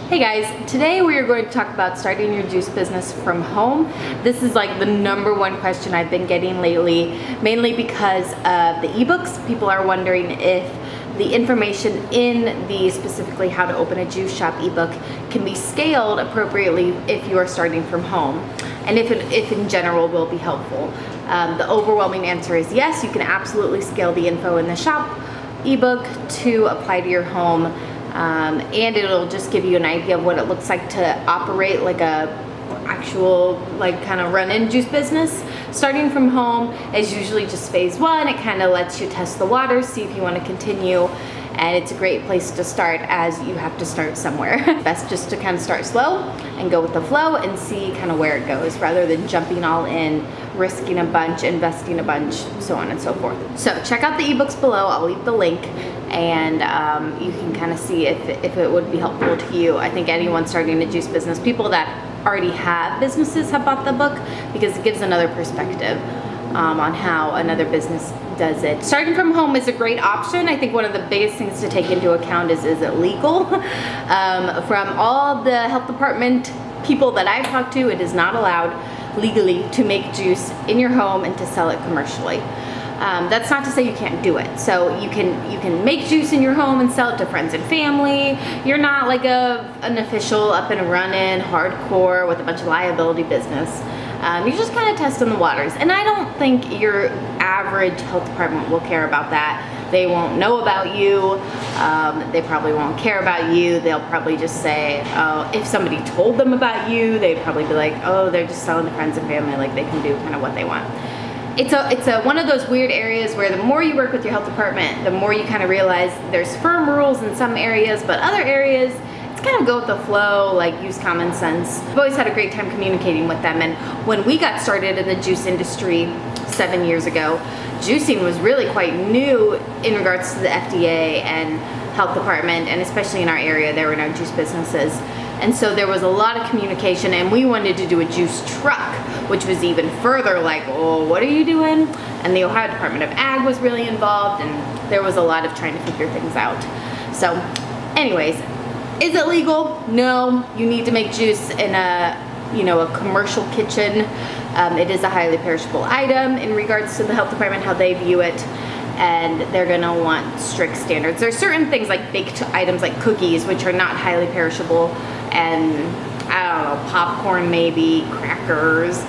Hey guys, today we are going to talk about starting your juice business from home. This is like the #1 question I've been getting lately, mainly because of the ebooks. People are wondering if the information in the specifically how to open a juice shop ebook can be scaled appropriately if you are starting from home, and if in general will be helpful. The overwhelming answer is yes, you can absolutely scale the info in the shop ebook to apply to your home. And it'll just give you an idea of what it looks like to operate like a actual kind of run-in juice business. Starting from home is usually just phase 1. It kind of lets you test the waters, see if you want to continue, and it's a great place to start as you have to start somewhere. Best just to kind of start slow and go with the flow and see kind of where it goes rather than jumping all in, risking a bunch, investing a bunch, so on and so forth. So check out the ebooks below. I'll leave the link, and you can kind of see if it would be helpful to you. I think anyone starting a juice business, people that already have businesses, have bought the book because it gives another perspective on how another business does it. Starting from home is a great option. I think one of the biggest things to take into account is it legal? From all the health department people that I've talked to, it is not allowed legally to make juice in your home and to sell it commercially. That's not to say you can't do it. So you can make juice in your home and sell it to friends and family. You're not like an official up and running hardcore with a bunch of liability business. You're just kind of testing the waters. And I don't think your average health department will care about that. They won't know about you. They probably won't care about you. They'll probably just say, oh, if somebody told them about you, they'd probably be like, oh, they're just selling to friends and family, like they can do kind of what they want. It's one of those weird areas where the more you work with your health department, the more you kind of realize there's firm rules in some areas, but other areas, it's kind of go with the flow, like use common sense. I've always had a great time communicating with them, and when we got started in the juice industry 7 years ago, juicing was really quite new in regards to the FDA and health department, and especially in our area, there were no juice businesses. And so there was a lot of communication, and we wanted to do a juice truck, which was even further like, oh, what are you doing? And the Ohio Department of Ag was really involved, and there was a lot of trying to figure things out. So anyways, is it legal? No, you need to make juice in a commercial kitchen. It is a highly perishable item in regards to the health department, how they view it, and they're gonna want strict standards. There are certain things like baked items like cookies, which are not highly perishable, and I don't know, popcorn maybe, crackers,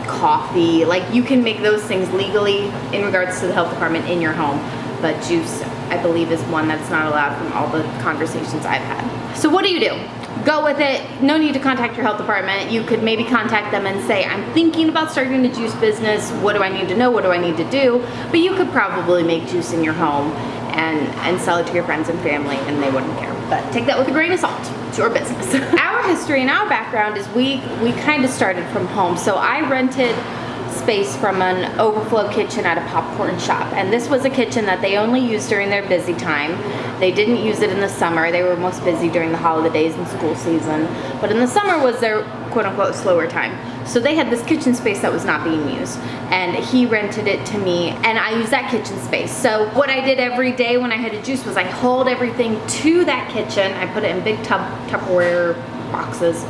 coffee, like you can make those things legally in regards to the health department in your home, but juice, I believe, is one that's not allowed from all the conversations I've had. So what do? Go with it. No need to contact your health department. You could maybe contact them and say, I'm thinking about starting a juice business. What do I need to know? What do I need to do? But you could probably make juice in your home and sell it to your friends and family, and they wouldn't care. But take that with a grain of salt. It's your business. Our history and our background is we kind of started from home. So I rented space from an overflow kitchen at a popcorn shop, and this was a kitchen that they only used during their busy time. They didn't use it in the summer. They were most busy during the holidays and school season, but in the summer was their quote-unquote slower time. So they had this kitchen space that was not being used, and he rented it to me, and I used that kitchen space. So what I did every day when I had a juice was I hauled everything to that kitchen. I put it in big Tupperware boxes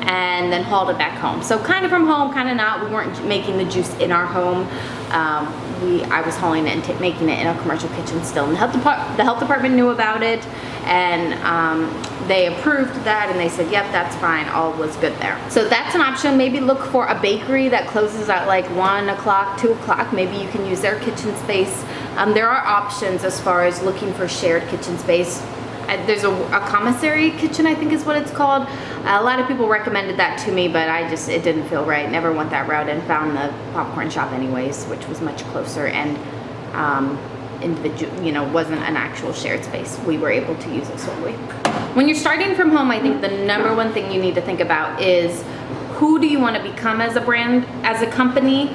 and then hauled it back home. So kind of from home, kind of not. We weren't making the juice in our home. I was hauling it and making it in a commercial kitchen still. And the health department knew about it, and they approved that, and they said, yep, that's fine, all was good there. So that's an option. Maybe look for a bakery that closes at like 1 o'clock, 2 o'clock. Maybe you can use their kitchen space. There are options as far as looking for shared kitchen space. There's a commissary kitchen, I think is what it's called. A lot of people recommended that to me, but it didn't feel right. Never went that route, and found the popcorn shop anyways, which was much closer and wasn't an actual shared space. We were able to use it solely. When you're starting from home, I think the #1 thing you need to think about is who do you want to become as a brand, as a company,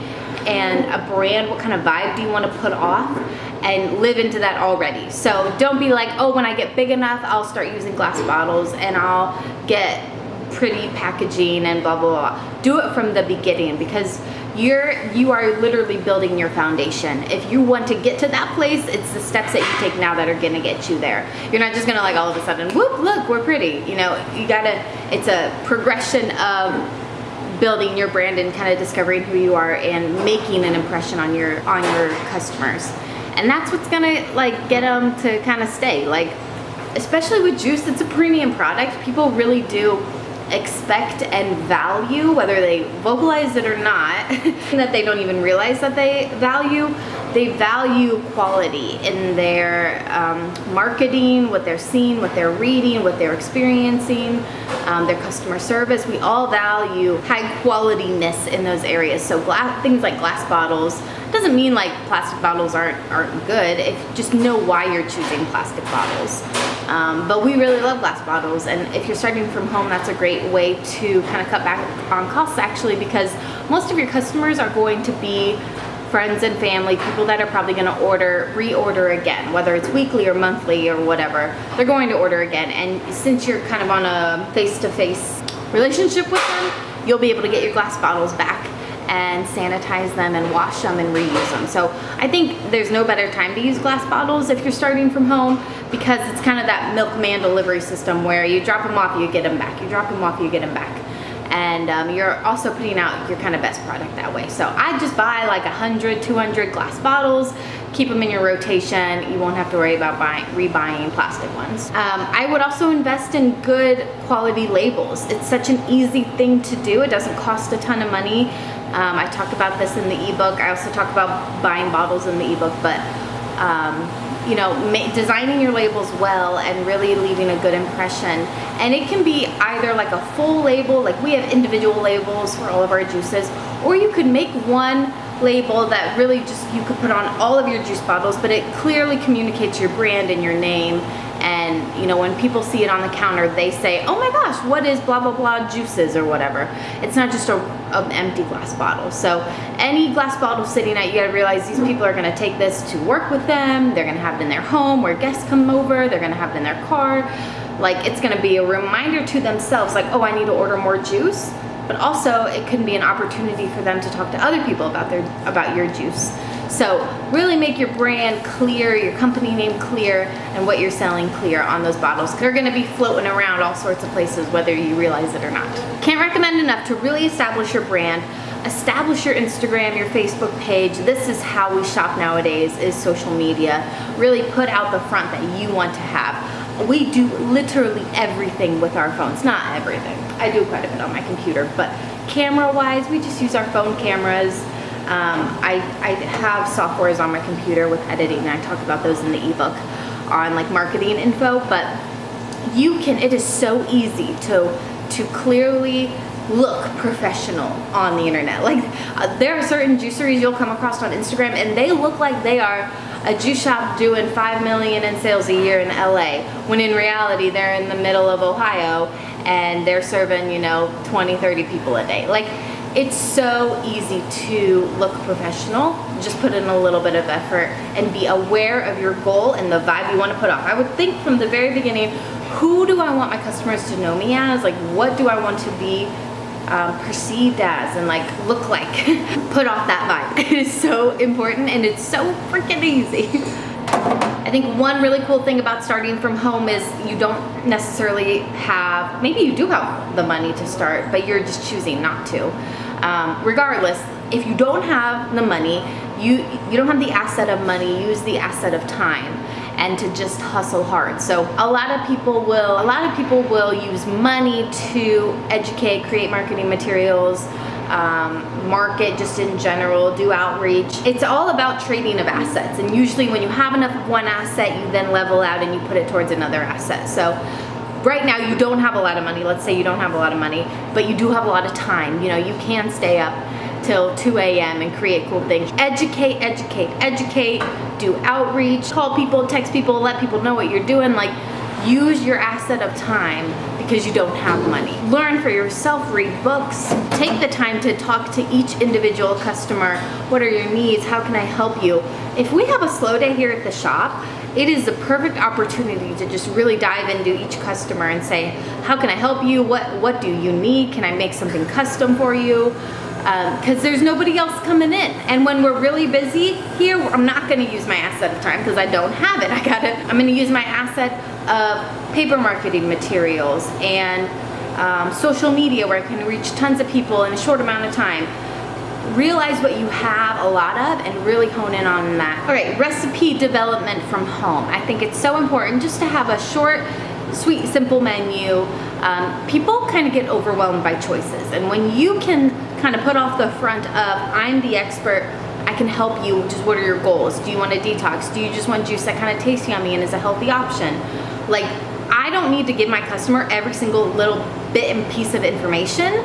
and a brand, what kind of vibe do you want to put off, and live into that already. So don't be like, oh, when I get big enough, I'll start using glass bottles and I'll get pretty packaging and blah, blah, blah. Do it from the beginning, because you are literally building your foundation. If you want to get to that place, it's the steps that you take now that are gonna get you there. You're not just gonna like all of a sudden, whoop, look, we're pretty. You know, it's a progression of building your brand and kind of discovering who you are and making an impression on your customers. And that's what's gonna like get them to kind of stay. Like, especially with juice, it's a premium product. People really do expect and value, whether they vocalize it or not, that they don't even realize that they value quality in their marketing, what they're seeing, what they're reading, what they're experiencing, their customer service. We all value high qualityness in those areas. So things like glass bottles doesn't mean like plastic bottles aren't good. If just know why you're choosing plastic bottles. But we really love glass bottles, and if you're starting from home, that's a great way to kind of cut back on costs actually, because most of your customers are going to be friends and family, people that are probably going to reorder again, whether it's weekly or monthly or whatever. They're going to order again, and since you're kind of on a face-to-face relationship with them, you'll be able to get your glass bottles back and sanitize them and wash them and reuse them. So I think there's no better time to use glass bottles if you're starting from home, because it's kind of that milkman delivery system where you drop them off, you get them back, you drop them off, you get them back. And you're also putting out your kind of best product that way. So I just buy like 100, 200 glass bottles, keep them in your rotation. You won't have to worry about rebuying plastic ones. I would also invest in good quality labels. It's such an easy thing to do. It doesn't cost a ton of money. I talk about this in the ebook. I also talk about buying bottles in the ebook, but you know, designing your labels well and really leaving a good impression. And it can be either like a full label, like we have individual labels for all of our juices, or you could make one label that really just you could put on all of your juice bottles, but it clearly communicates your brand and your name. And you know, when people see it on the counter, they say, oh my gosh, what is blah blah blah juices or whatever. It's not just an empty glass bottle. So any glass bottle sitting out, you gotta realize these people are gonna take this to work with them. They're gonna have it in their home where guests come over. They're gonna have it in their car. Like, it's gonna be a reminder to themselves, like, oh, I need to order more juice. But also it can be an opportunity for them to talk to other people about your juice. So really make your brand clear, your company name clear, and what you're selling clear on those bottles. They're gonna be floating around all sorts of places, whether you realize it or not. Can't recommend enough to really establish your brand, establish your Instagram, your Facebook page. This is how we shop nowadays, is social media. Really put out the front that you want to have. We do literally everything with our phones. Not everything. I do quite a bit on my computer, but camera-wise, we just use our phone cameras. I have softwares on my computer with editing, and I talk about those in the ebook on like marketing info, but it is so easy to clearly look professional on the internet. Like there are certain juiceries you'll come across on Instagram and they look like they are a juice shop doing 5 million in sales a year in LA, when in reality they're in the middle of Ohio and they're serving, you know, 20, 30 people a day. Like, it's so easy to look professional. Just put in a little bit of effort and be aware of your goal and the vibe you want to put off. I would think from the very beginning, who do I want my customers to know me as? Like, what do I want to be perceived as and like look like? Put off that vibe. It is so important, and it's so freaking easy. I think one really cool thing about starting from home is you don't necessarily have, maybe you do have the money to start, but you're just choosing not to. Regardless, if you don't have the money, you don't have the asset of money, use the asset of time, and to just hustle hard. So a lot of people will use money to educate, create marketing materials, market just in general, do outreach. It's all about trading of assets, and usually when you have enough of one asset, you then level out and you put it towards another asset. So right now you don't have a lot of money. Let's say you don't have a lot of money, but you do have a lot of time. You know, you can stay up till 2 a.m. and create cool things. Educate, educate, educate, do outreach, call people, text people, let people know what you're doing. Like, use your asset of time because you don't have money. Learn for yourself, read books, take the time to talk to each individual customer. What are your needs? How can I help you? If we have a slow day here at the shop, it is the perfect opportunity to just really dive into each customer and say, how can I help you? What do you need? Can I make something custom for you? because there's nobody else coming in. And when we're really busy here, I'm not gonna use my asset of time because I don't have it. I'm gonna use my asset of paper marketing materials and social media where I can reach tons of people in a short amount of time. Realize what you have a lot of and really hone in on that. All right, recipe development from home. I think it's so important just to have a short, sweet, simple menu. People kind of get overwhelmed by choices, and when you can kind of put off the front of, I'm the expert, I can help you, just what are your goals? Do you want a detox? Do you just want juice that kind of tastes yummy and is a healthy option? Like, I don't need to give my customer every single little bit and piece of information.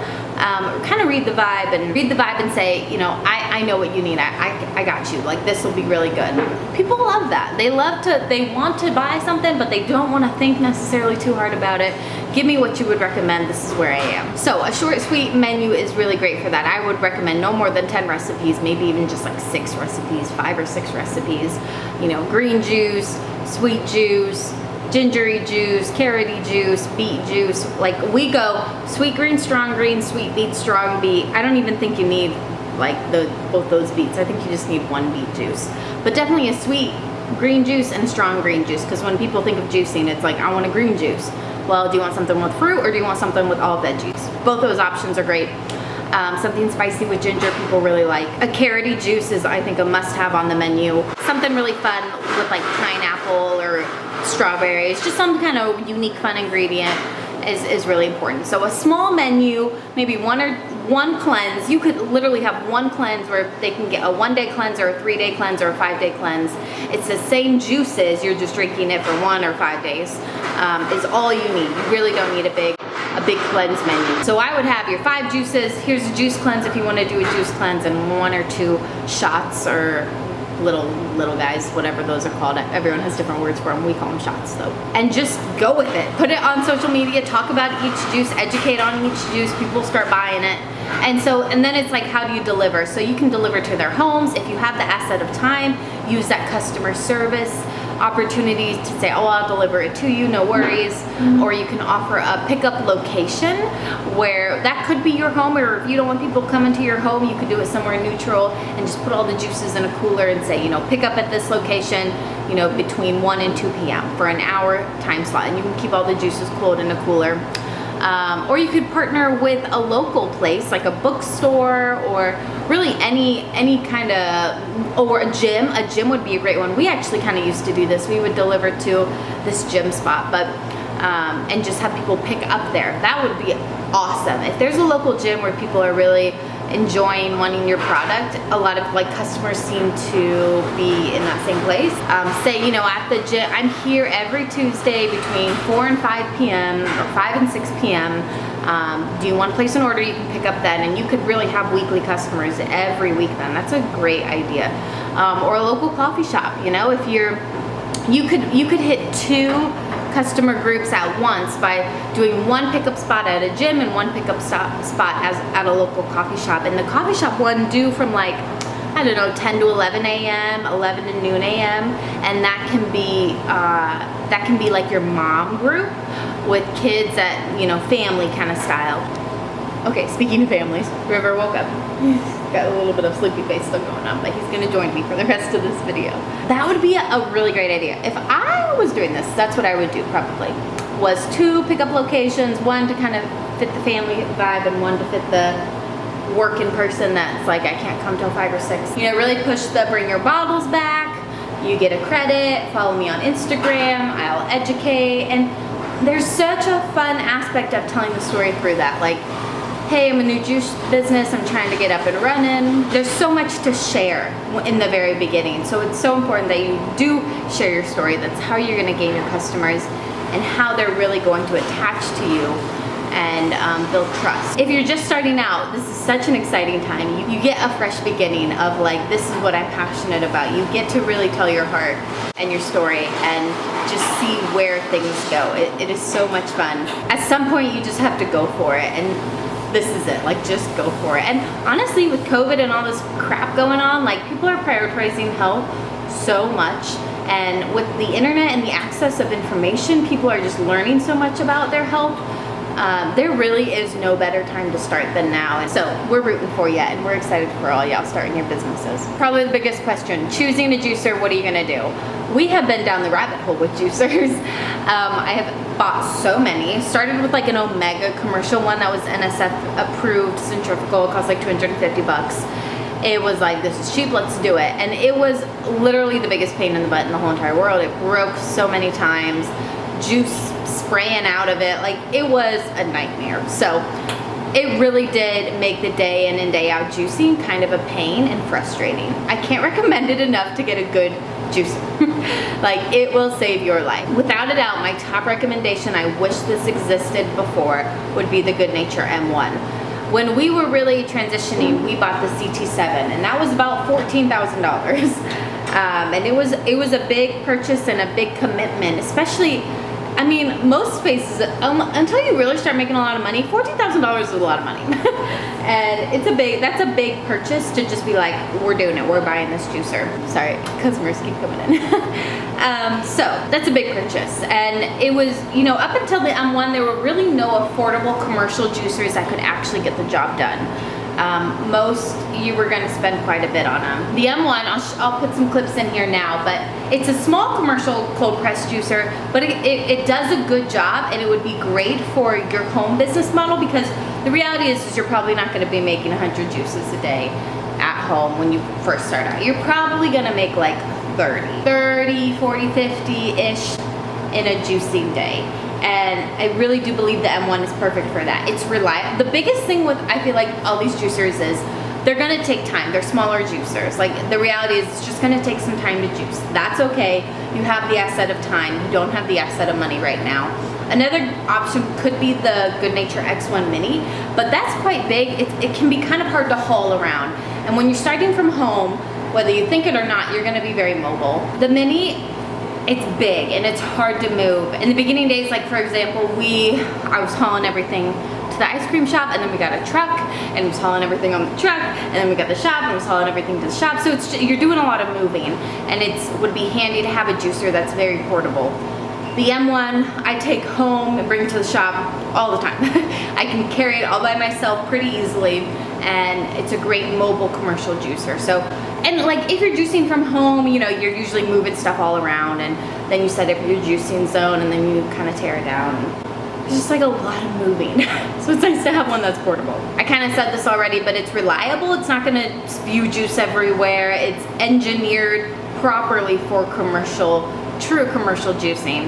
Kind of read the vibe and say, you know, I know what you need. I got you. Like, this will be really good. People love that. They want to buy something, but they don't want to think necessarily too hard about it. Give me what you would recommend. This is where I am. So a short, sweet menu is really great for that. I would recommend no more than 10 recipes, maybe even just like 6 recipes, 5 or 6 recipes. You know, green juice, sweet juice, gingery juice, carroty juice, beet juice. Like, we go sweet green, strong green, sweet beet, strong beet. I don't even think you need like both those beets. I think you just need 1 beet juice. But definitely a sweet green juice and a strong green juice, because when people think of juicing, it's like, I want a green juice. Well, do you want something with fruit or do you want something with all veggies? Both those options are great. Something spicy with ginger people really like. A carroty juice is, I think, a must-have on the menu. Something really fun with like pineapple or strawberries, just some kind of unique fun ingredient is really important. So a small menu, maybe one cleanse. You could literally have one cleanse where they can get a 1-day cleanse or a 3-day cleanse or a 5-day cleanse. It's the same juices, you're just drinking it for 1 or 5 days, is all you need. You really don't need a big cleanse menu. So I would have your 5 juices. Here's a juice cleanse if you want to do a juice cleanse, and 1 or 2 shots or little guys, whatever those are called. Everyone has different words for them. We call them shots though. And just go with it. Put it on social media, talk about each juice, educate on each juice, people start buying it. And then it's like, how do you deliver? So you can deliver to their homes. If you have the asset of time, use that customer service opportunity to say, oh, I'll deliver it to you, no worries. Or you can offer a pickup location where that could be your home, or if you don't want people coming to your home, you could do it somewhere neutral and just put all the juices in a cooler and say, you know, pick up at this location, you know, between 1 and 2 p.m. for an hour time slot, and you can keep all the juices cooled in a cooler. Or you could partner with a local place like a bookstore, or really any kind of, or a gym. A gym would be a great one. We actually kind of used to do this. We would deliver to this gym spot, but and just have people pick up there. That would be awesome. If there's a local gym where people are really enjoying wanting your product, a lot of like customers seem to be in that same place. Say, you know, at the gym, I'm here every Tuesday between 4 and 5 p.m. or 5 and 6 p.m. Do you want to place an order? You can pick up then, and you could really have weekly customers every week then. That's a great idea. Or a local coffee shop, you know, if you could hit 2 customer groups at once by doing 1 pickup spot at a gym and 1 pickup spot at a local coffee shop. And the coffee shop one do from like, I don't know, 10 to 11 a.m., 11 to noon a.m. And that can be like your mom group with kids at, you know, family kind of style. Okay, speaking of families, River woke up. Got a little bit of sleepy face still going on, but he's gonna join me for the rest of this video. That would be a really great idea. If I was doing this, that's what I would do probably, was 2 pickup locations, 1 to kind of fit the family vibe and 1 to fit the working person that's like, I can't come till 5 or 6. You know, really push the bring your bottles back, you get a credit, follow me on Instagram, I'll educate, and there's such a fun aspect of telling the story through that. Like, hey, I'm a new juice business, I'm trying to get up and running. There's so much to share in the very beginning. So it's so important that you do share your story. That's how you're gonna gain your customers and how they're really going to attach to you and build trust. If you're just starting out, this is such an exciting time. You get a fresh beginning of like, this is what I'm passionate about. You get to really tell your heart and your story and just see where things go. It is so much fun. At some point, you just have to go for it, and this is it, like, just go for it. And honestly, with COVID and all this crap going on, like, people are prioritizing health so much, and with the internet and the access of information, people are just learning so much about their health. there really is no better time to start than now. And so we're rooting for you, and we're excited for all y'all starting your businesses. Probably the biggest question, choosing a juicer, what are you gonna do? We have been down the rabbit hole with juicers. I have bought so many. Started with like an Omega commercial one that was NSF approved, centrifugal, it cost like 250 bucks. It was like, this is cheap, let's do it. And it was literally the biggest pain in the butt in the whole entire world. It broke so many times, juice spraying out of it, like it was a nightmare. So it really did make the day in and day out juicing kind of a pain and frustrating. I can't recommend it enough to get a good juicer. Like, it will save your life. Without a doubt, my top recommendation, I wish this existed before, would be the Goodnature M1. When we were really transitioning, we bought the CT7, and that was about $14,000. And it was a big purchase and a big commitment, especially, I mean, most spaces, until you really start making a lot of money, $14,000 is a lot of money. And that's a big purchase to just be like, we're doing it, we're buying this juicer. Sorry, customers keep coming in. So that's a big purchase. And it was, you know, up until the M1, there were really no affordable commercial juicers that could actually get the job done. Most you were going to spend quite a bit on them. The M1, I'll put some clips in here now, but it's a small commercial cold press juicer, but it does a good job, and it would be great for your home business model, because the reality is you're probably not going to be making 100 juices a day at home when you first start out. You're probably going to make like 30, 40, 50-ish in a juicing day. And I really do believe the M1 is perfect for that. It's reliable. The biggest thing with, I feel like, all these juicers is they're gonna take time. They're smaller juicers. Like, the reality is it's just gonna take some time to juice. That's okay. You have the asset of time. You don't have the asset of money right now. Another option could be the Goodnature X1 Mini, but that's quite big. It can be kind of hard to haul around. And when you're starting from home, whether you think it or not, you're gonna be very mobile. The Mini, it's big and it's hard to move. In the beginning days, like for example, I was hauling everything to the ice cream shop, and then we got a truck, and was hauling everything on the truck, and then we got the shop, and was hauling everything to the shop. So you're doing a lot of moving, and it would be handy to have a juicer that's very portable. The M1, I take home and bring it to the shop all the time. I can carry it all by myself pretty easily, and it's a great mobile commercial juicer. So, and like if you're juicing from home, you know, you're usually moving stuff all around, and then you set up your juicing zone, and then you kind of tear it down. It's just like a lot of moving. So it's nice to have one that's portable. I kind of said this already, but it's reliable. It's not gonna spew juice everywhere. It's engineered properly for true commercial juicing.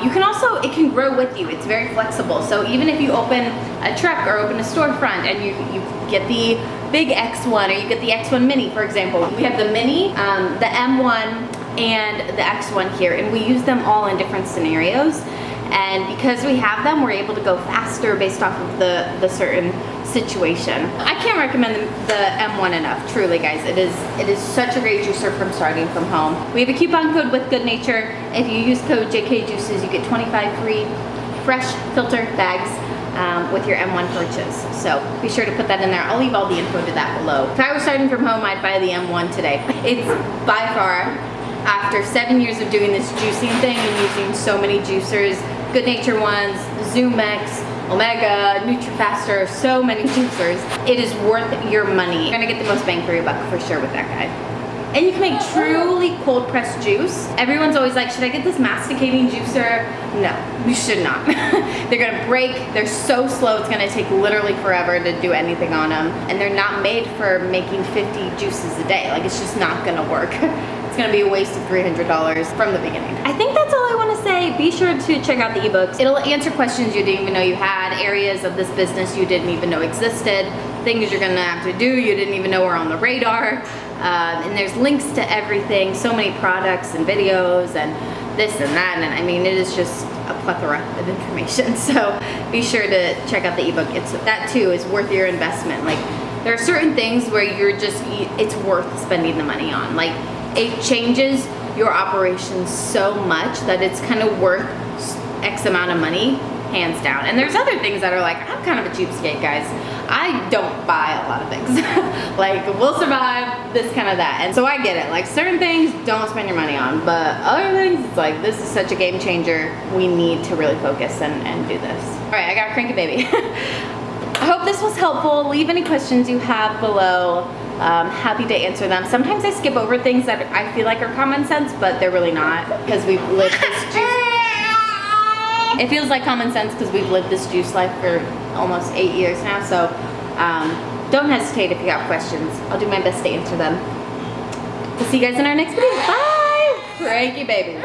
You can also, it can grow with you. It's very flexible. So even if you open a truck or open a storefront, and you get the big X1, or you get the X1 Mini, for example. We have the Mini, the M1, and the X1 here, and we use them all in different scenarios. And because we have them, we're able to go faster based off of the certain situation. I can't recommend the M1 enough, truly, guys. It is such a great juicer from starting from home. We have a coupon code with Goodnature. If you use code JKJuices, you get 25 free fresh filter bags with your M1 purchase. So be sure to put that in there. I'll leave all the info to that below. If I was starting from home, I'd buy the M1 today. It's by far, after 7 years of doing this juicing thing and using so many juicers, Goodnature ones, ZoomX, Omega, NutriFaster, so many juicers, it is worth your money. You're gonna get the most bang for your buck for sure with that guy. And you can make truly cold pressed juice. Everyone's always like, should I get this masticating juicer? No, you should not. They're gonna break, they're so slow, it's gonna take literally forever to do anything on them. And they're not made for making 50 juices a day. Like, it's just not gonna work. It's gonna be a waste of $300 from the beginning. I think that's all I wanna say. Be sure to check out the ebooks. It'll answer questions you didn't even know you had, areas of this business you didn't even know existed, things you're gonna have to do you didn't even know were on the radar. And there's links to everything, so many products and videos and this and that, and I mean, it is just a plethora of information. So be sure to check out the ebook. That too is worth your investment. Like, there are certain things where it's worth spending the money on. Like, it changes your operations so much that it's kind of worth X amount of money, hands down. And there's other things that are like, I'm kind of a cheapskate, guys. I don't buy a lot of things. Like, we'll survive, this kind of that. And so I get it. Like, certain things don't spend your money on, but other things, it's like, this is such a game changer. We need to really focus and do this. All right, I got a cranky baby. I hope this was helpful. Leave any questions you have below. Happy to answer them. Sometimes I skip over things that I feel like are common sense, but they're really not, because we've lived this juice. It feels like common sense because we've lived this juice life for almost 8 years now. So don't hesitate if you have questions. I'll do my best to answer them. We'll see you guys in our next video. Bye! Cranky baby.